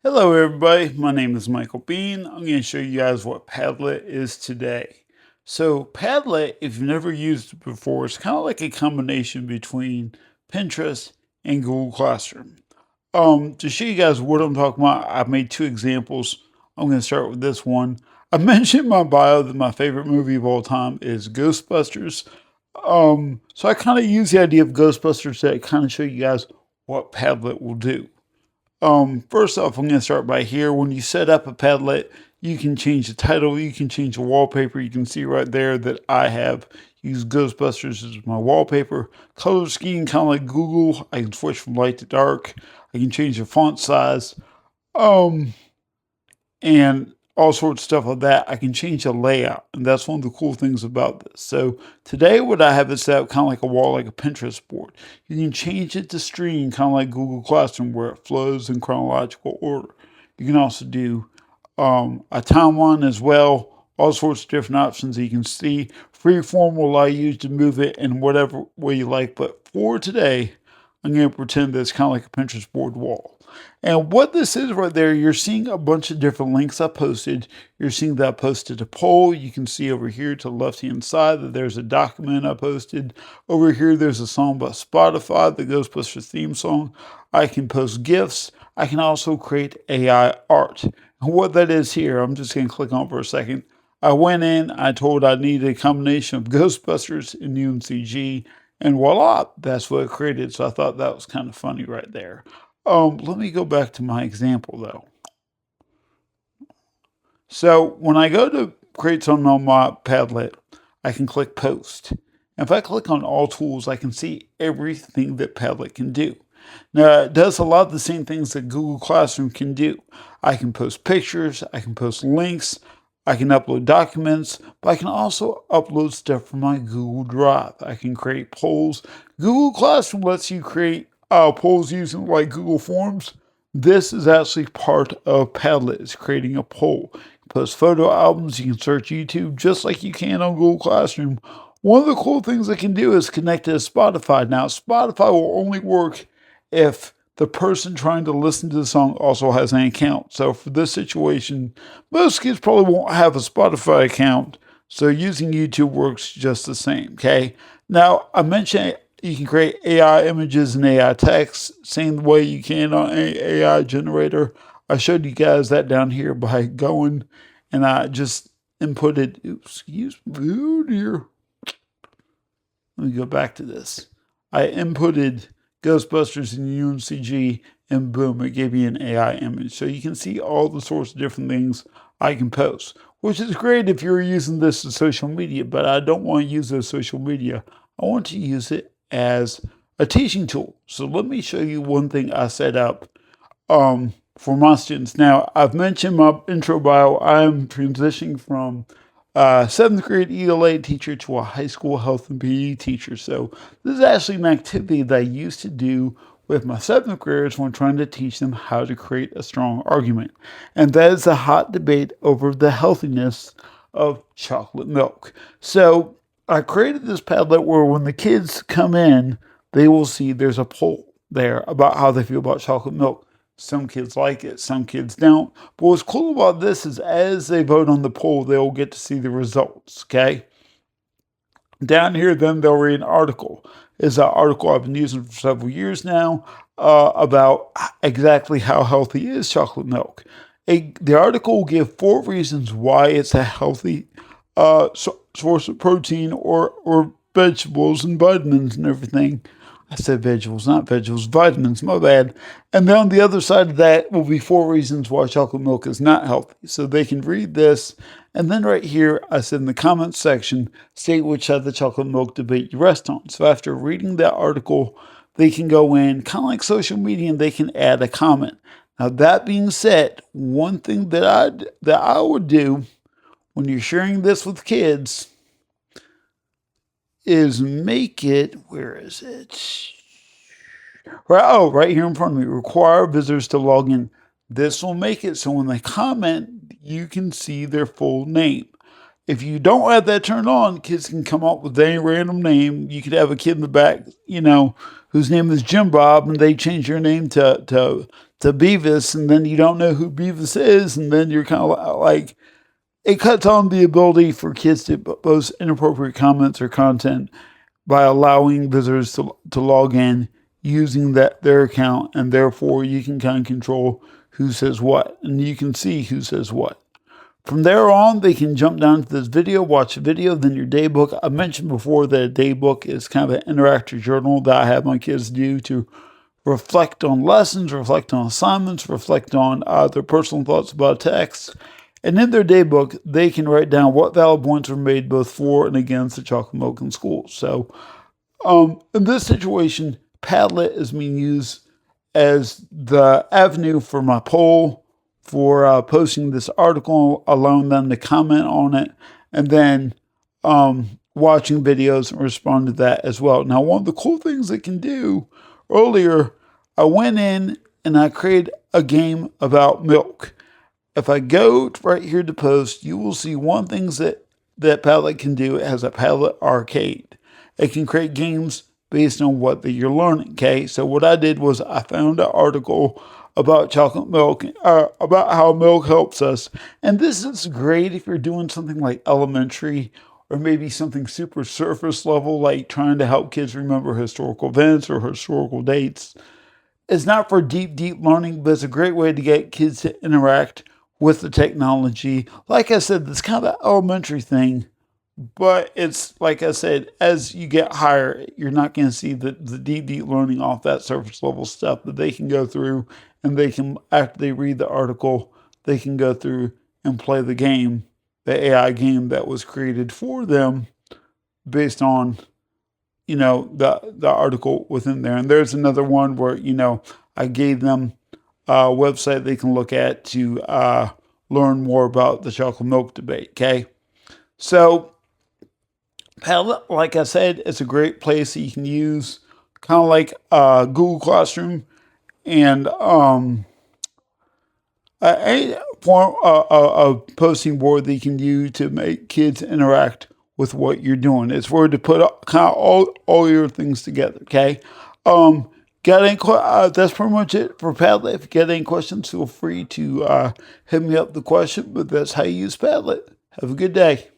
Hello everybody, my name is Michael Bean. I'm going to show you guys what Padlet is today. So Padlet, if you've never used it before, it's kind of like a combination between Pinterest and Google Classroom. To show you guys what I'm talking about, I've made two examples. I'm going to start with this one. I mentioned in my bio that my favorite movie of all time is Ghostbusters. So I kind of use the idea of Ghostbusters to kind of show you guys what Padlet will do. First off, I'm going to start by here. When you set up a Padlet, you can change the title, you can change the wallpaper. You can see right there that I have used Ghostbusters as my wallpaper. Color scheme, kind of like Google. I can switch from light to dark. I can change the font size. Um, and all sorts of stuff like that. I can change the layout, and that's one of the cool things about this. So today, what I have is set up kind of like a wall, like a Pinterest board. You can change it to stream, kind of like Google Classroom, where it flows in chronological order. You can also do a timeline as well. All sorts of different options that you can see. Freeform will allow you to move it in whatever way you like. But for today, I'm going to pretend that it's kind of like a Pinterest board wall. And what this is right there, you're seeing a bunch of different links I posted. You're seeing that I posted a poll. You can see over here to the left-hand side that there's a document I posted. Over here, there's a song by Spotify, the Ghostbusters theme song. I can post GIFs. I can also create AI art. And what that is here, I'm just going to click on for a second. I went in, I told I needed a combination of Ghostbusters and UNCG, and voila, that's what it created. So I thought that was kind of funny right there. Let me go back to my example though. So when I go to create something on my Padlet, I can click post. If I click on all tools, I can see everything that Padlet can do. Now, it does a lot of the same things that Google Classroom can do. I can post pictures, I can post links, I can upload documents, but I can also upload stuff from my Google Drive. I can create polls. Google Classroom lets you create polls using like Google Forms. This is actually part of Padlet, is creating a poll. You post photo albums, you can search YouTube just like you can on Google Classroom. One of the cool things it can do is connect to Spotify. Now, Spotify will only work if the person trying to listen to the song also has an account. So for this situation, most kids probably won't have a Spotify account. So using YouTube works just the same. Okay. Now I mentioned you can create AI images and AI text, same way you can on an AI generator. I showed you guys that down here by going and I just inputted, oops, excuse me, oh dear. Let me go back to this. I inputted Ghostbusters in UNCG, and boom, it gave me an AI image. So you can see all the sorts of different things I can post, which is great if you're using this as social media, but I don't want to use it as social media. I want to use it as a teaching tool. So let me show you one thing I set up for my students. Now, I've mentioned my intro bio. I'm transitioning from seventh grade ELA teacher to a high school health and PE teacher. So this is actually an activity that I used to do with my seventh graders when trying to teach them how to create a strong argument. And that is a hot debate over the healthiness of chocolate milk. So I created this Padlet where when the kids come in, they will see there's a poll there about how they feel about chocolate milk. Some kids like it, some kids don't. But what's cool about this is as they vote on the poll, they'll get to see the results, okay? Down here, then they'll read an article. It's an article I've been using for several years now about exactly how healthy is chocolate milk. The article will give 4 reasons why it's a healthy source of protein or vegetables and vitamins and everything. I said vegetables, not vegetables, vitamins, my bad. And then on the other side of that will be 4 reasons why chocolate milk is not healthy. So they can read this. And then right here, I said in the comments section, state which side of the chocolate milk debate you rest on. So after reading that article, they can go in, kind of like social media, and they can add a comment. Now, that being said, one thing that I would do when you're sharing this with kids is make it, where is it? Right here in front of me. Require visitors to log in. This will make it so when they comment, you can see their full name. If you don't have that turned on, kids can come up with any random name. You could have a kid in the back, whose name is Jim Bob, and they change your name to Beavis, and then you don't know who Beavis is, and then you're kind of like, it cuts on the ability for kids to post inappropriate comments or content by allowing visitors to log in using their account, and therefore you can kind of control who says what, and you can see who says what. From there on, they can jump down to this video, watch a video, then your daybook. I mentioned before that a daybook is kind of an interactive journal that I have my kids do to reflect on lessons, reflect on assignments, reflect on their personal thoughts about text. And in their daybook, they can write down what valid points were made both for and against the chocolate milk in school. So in this situation, Padlet is being used as the avenue for my poll, for posting this article, allowing them to comment on it, and then watching videos and respond to that as well. Now, one of the cool things it can do, earlier, I went in and I created a game about milk. If I go right here to post, you will see one thing that Padlet can do. It has a Padlet arcade. It can create games based on what you're learning, okay? So what I did was I found an article about chocolate milk, about how milk helps us. And this is great if you're doing something like elementary or maybe something super surface level, like trying to help kids remember historical events or historical dates. It's not for deep learning, but it's a great way to get kids to interact with the technology. Like I said, it's kind of an elementary thing, but it's, like I said, as you get higher, you're not going to see the deep learning off that surface level stuff that they can go through, and they can, after they read the article, they can go through and play the game, the AI game that was created for them based on, the article within there. And there's another one where, I gave them a website they can look at to learn more about the chocolate milk debate, okay? So, Padlet, like I said, it's a great place that you can use, kind of like Google Classroom, and a form of posting board that you can use to make kids interact with what you're doing. It's where to put kind of all your things together, okay? Got any? That's pretty much it for Padlet. If you get any questions, feel free to hit me up the question, but that's how you use Padlet. Have a good day.